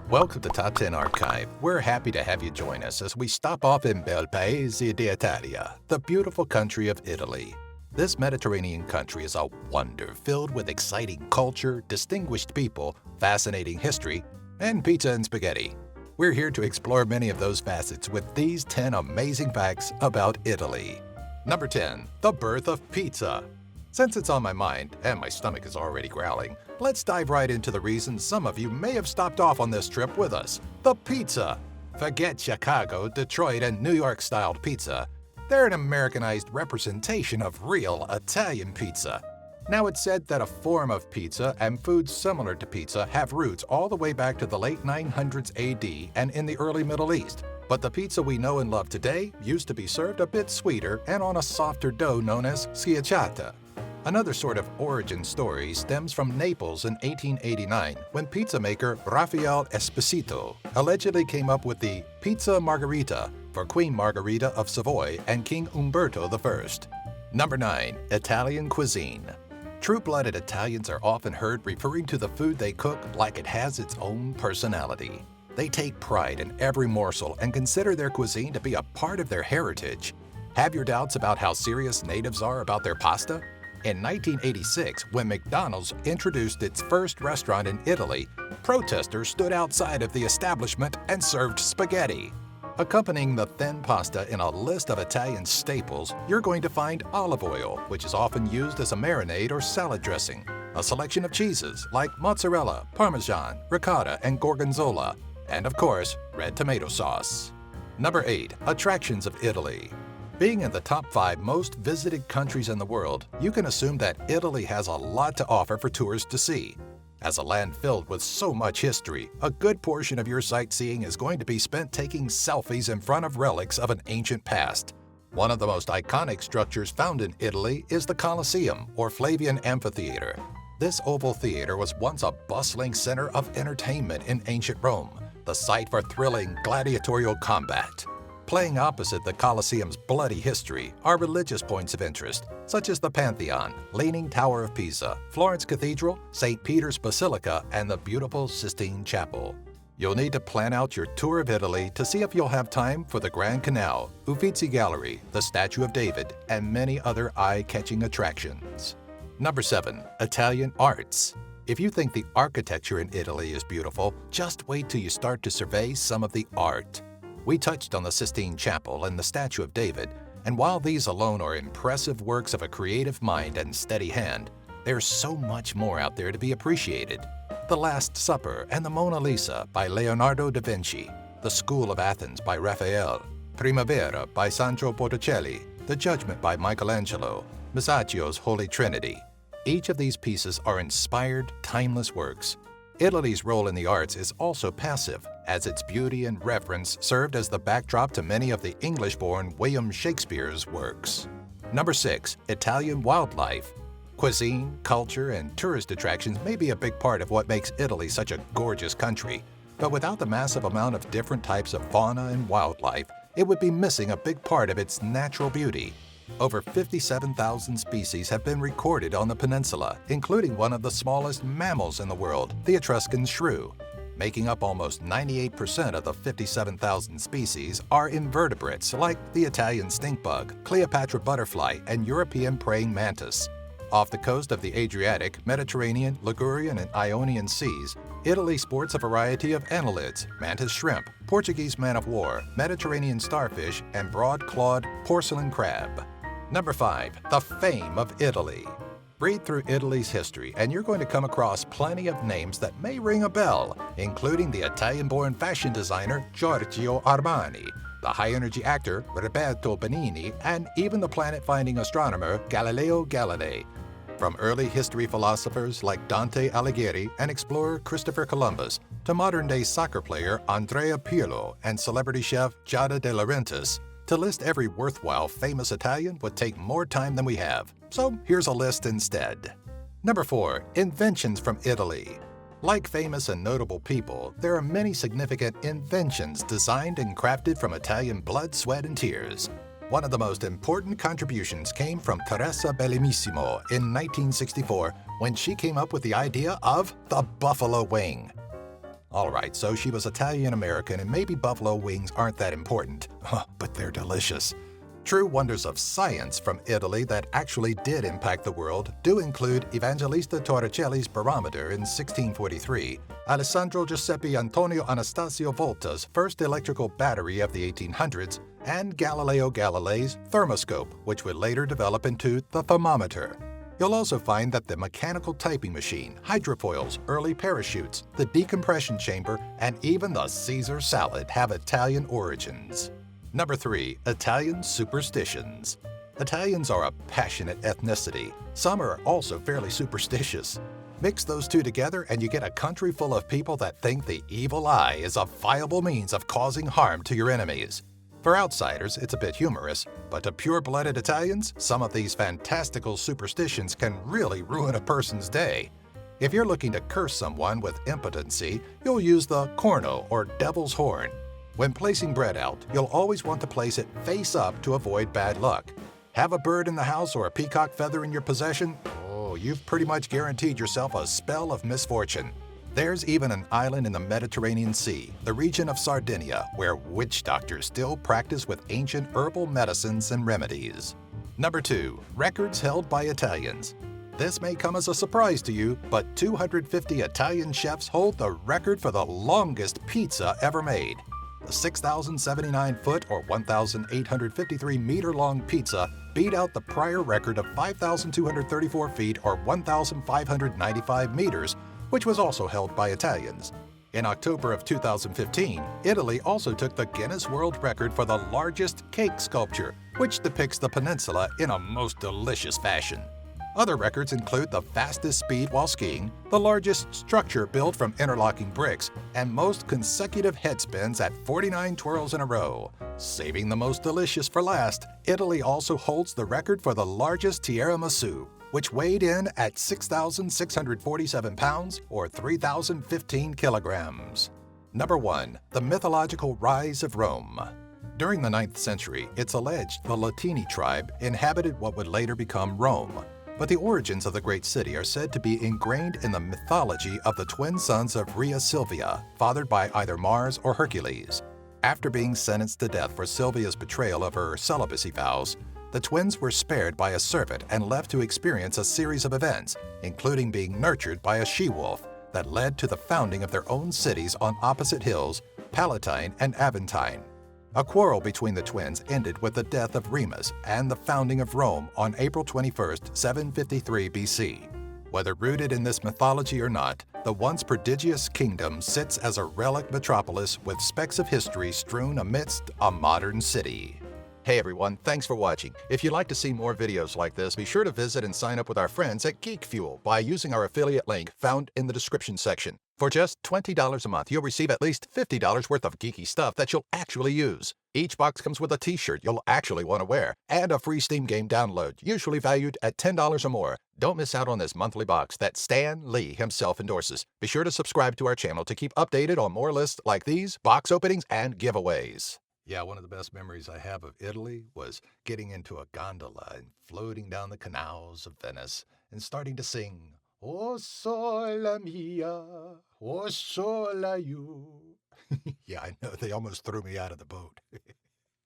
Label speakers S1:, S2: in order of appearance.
S1: Welcome to Top 10 Archive. We're happy to have you join us as we stop off in bel paese d'Italia, the beautiful country of Italy. This Mediterranean country is a wonder filled with exciting culture, distinguished people, fascinating history, and pizza and spaghetti. We're here to explore many of those facets with these 10 amazing facts about Italy. Number 10. The birth of pizza. Since it's on my mind, and my stomach is already growling, let's dive right into the reasons some of you may have stopped off on this trip with us. The pizza. Forget Chicago, Detroit, and New York-styled pizza. They're an Americanized representation of real Italian pizza. Now, it's said that a form of pizza and foods similar to pizza have roots all the way back to the late 900s AD and in the early Middle East. But the pizza we know and love today used to be served a bit sweeter and on a softer dough known as schiacciata. Another sort of origin story stems from Naples in 1889 when pizza maker Raffaele Esposito allegedly came up with the pizza margherita for Queen Margherita of Savoy and King Umberto I. Number 9. Italian cuisine. True-blooded Italians are often heard referring to the food they cook like it has its own personality. They take pride in every morsel and consider their cuisine to be a part of their heritage. Have your doubts about how serious natives are about their pasta? In 1986, when McDonald's introduced its first restaurant in Italy, protesters stood outside of the establishment and served spaghetti. Accompanying the thin pasta in a list of Italian staples, you're going to find olive oil, which is often used as a marinade or salad dressing, a selection of cheeses like mozzarella, parmesan, ricotta, and gorgonzola, and of course, red tomato sauce. Number 8. Attractions of Italy. Being in the top 5 most visited countries in the world, you can assume that Italy has a lot to offer for tourists to see. As a land filled with so much history, a good portion of your sightseeing is going to be spent taking selfies in front of relics of an ancient past. One of the most iconic structures found in Italy is the Colosseum, or Flavian Amphitheater. This oval theater was once a bustling center of entertainment in ancient Rome, the site for thrilling gladiatorial combat. Playing opposite the Colosseum's bloody history are religious points of interest, such as the Pantheon, Leaning Tower of Pisa, Florence Cathedral, St. Peter's Basilica, and the beautiful Sistine Chapel. You'll need to plan out your tour of Italy to see if you'll have time for the Grand Canal, Uffizi Gallery, the Statue of David, and many other eye-catching attractions. Number 7. Italian arts. If you think the architecture in Italy is beautiful, just wait till you start to survey some of the art. We touched on the Sistine Chapel and the Statue of David, and while these alone are impressive works of a creative mind and steady hand, there's so much more out there to be appreciated. The Last Supper and the Mona Lisa by Leonardo da Vinci, The School of Athens by Raphael, Primavera by Sandro Botticelli, The Judgment by Michelangelo, Masaccio's Holy Trinity. Each of these pieces are inspired, timeless works. Italy's role in the arts is also passive, as its beauty and reverence served as the backdrop to many of the English-born William Shakespeare's works. Number 6. Italian wildlife. Cuisine, culture, and tourist attractions may be a big part of what makes Italy such a gorgeous country, but without the massive amount of different types of fauna and wildlife, it would be missing a big part of its natural beauty. Over 57,000 species have been recorded on the peninsula, including one of the smallest mammals in the world, the Etruscan shrew. Making up almost 98% of the 57,000 species are invertebrates like the Italian stink bug, Cleopatra butterfly, and European praying mantis. Off the coast of the Adriatic, Mediterranean, Ligurian, and Ionian seas, Italy sports a variety of annelids, mantis shrimp, Portuguese man-of-war, Mediterranean starfish, and broad-clawed porcelain crab. Number 5. The fame of Italy. Read through Italy's history and you're going to come across plenty of names that may ring a bell, including the Italian-born fashion designer Giorgio Armani, the high-energy actor Roberto Benigni, and even the planet-finding astronomer Galileo Galilei. From early history philosophers like Dante Alighieri and explorer Christopher Columbus, to modern-day soccer player Andrea Pirlo and celebrity chef Giada De Laurentiis, to list every worthwhile famous Italian would take more time than we have, so here's a list instead. Number 4. Inventions from Italy. Like famous and notable people, there are many significant inventions designed and crafted from Italian blood, sweat, and tears. One of the most important contributions came from Teresa Bellimissimo in 1964 when she came up with the idea of the buffalo wing. Alright, so she was Italian-American and maybe buffalo wings aren't that important, but they're delicious. True wonders of science from Italy that actually did impact the world do include Evangelista Torricelli's barometer in 1643, Alessandro Giuseppe Antonio Anastasio Volta's first electrical battery of the 1800s, and Galileo Galilei's thermoscope, which would later develop into the thermometer. You'll also find that the mechanical typing machine, hydrofoils, early parachutes, the decompression chamber, and even the Caesar salad have Italian origins. Number 3. Italian superstitions. Italians are a passionate ethnicity. Some are also fairly superstitious. Mix those two together and you get a country full of people that think the evil eye is a viable means of causing harm to your enemies. For outsiders, it's a bit humorous, but to pure-blooded Italians, some of these fantastical superstitions can really ruin a person's day. If you're looking to curse someone with impotency, you'll use the corno or devil's horn. When placing bread out, you'll always want to place it face up to avoid bad luck. Have a bird in the house or a peacock feather in your possession? Oh, you've pretty much guaranteed yourself a spell of misfortune. There's even an island in the Mediterranean Sea, the region of Sardinia, where witch doctors still practice with ancient herbal medicines and remedies. Number 2. Records held by Italians. This may come as a surprise to you, but 250 Italian chefs hold the record for the longest pizza ever made. The 6,079-foot or 1,853-meter-long pizza beat out the prior record of 5,234 feet or 1,595 meters, which was also held by Italians. In October of 2015, Italy also took the Guinness World Record for the largest cake sculpture, which depicts the peninsula in a most delicious fashion. Other records include the fastest speed while skiing, the largest structure built from interlocking bricks, and most consecutive head spins at 49 twirls in a row. Saving the most delicious for last, Italy also holds the record for the largest tiramisu, which weighed in at 6,647 pounds or 3,015 kilograms. Number 1. The mythological rise of Rome. During the 9th century, it's alleged the Latini tribe inhabited what would later become Rome. But the origins of the great city are said to be ingrained in the mythology of the twin sons of Rhea Silvia, fathered by either Mars or Hercules. After being sentenced to death for Silvia's betrayal of her celibacy vows, the twins were spared by a serpent and left to experience a series of events, including being nurtured by a she-wolf, that led to the founding of their own cities on opposite hills, Palatine and Aventine. A quarrel between the twins ended with the death of Remus and the founding of Rome on April 21, 753 BC. Whether rooted in this mythology or not, the once prodigious kingdom sits as a relic metropolis with specks of history strewn amidst a modern city. Hey everyone, thanks for watching. If you'd like to see more videos like this, be sure to visit and sign up with our friends at Geek Fuel by using our affiliate link found in the description section. For just $20 a month, you'll receive at least $50 worth of geeky stuff that you'll actually use. Each box comes with a t-shirt you'll actually want to wear and a free Steam game download, usually valued at $10 or more. Don't miss out on this monthly box that Stan Lee himself endorses. Be sure to subscribe to our channel to keep updated on more lists like these, box openings, and giveaways. Yeah, one of the best memories I have of Italy was getting into a gondola and floating down the canals of Venice and starting to sing, "O Sole Mia, O Sole You." Yeah, I know, they almost threw me out of the boat.